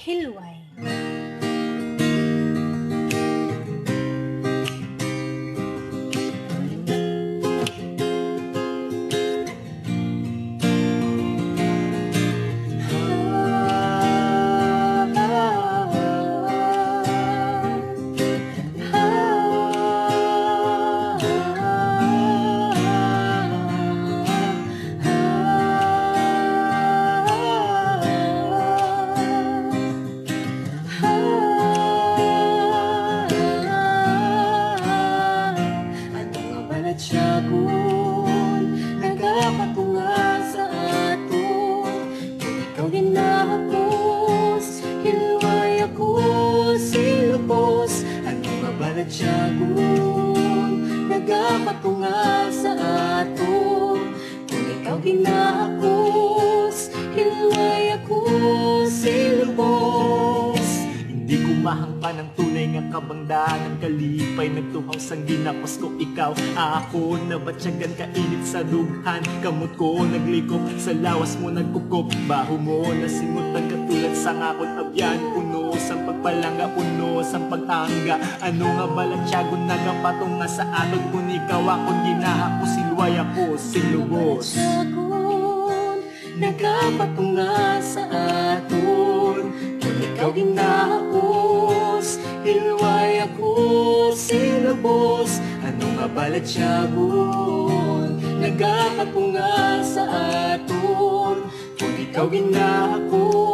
Hilway. Tiyagon, nagapatunga sa aton. Kung ikaw ginahapos, hilway ako silubos. Ano nga ba na tiyagon, nagapatunga sa aton. Kung ikaw ginahapos, hilway ako silubos. Hindi ko mahangpan ng tunay nga kabangdaan ng kalipay nagtuhaw sang ginapos ko ikaw ako nabatyagan kainit sa dughan kamot ko naglikop sa lawas mo nagkukop baho mo nasimutan katulad sa ngakot abyan puno sang pagpalanga puno sang pag-angga ano nga balatyagon nagapatunga sa aton kung ikaw ako ginahapos silway ako silubos nagapatunga sa aton kung ikaw ginahapos hilway ako silubos ano nga balatyagon nagapatunga sa aton kung ikaw ginahapos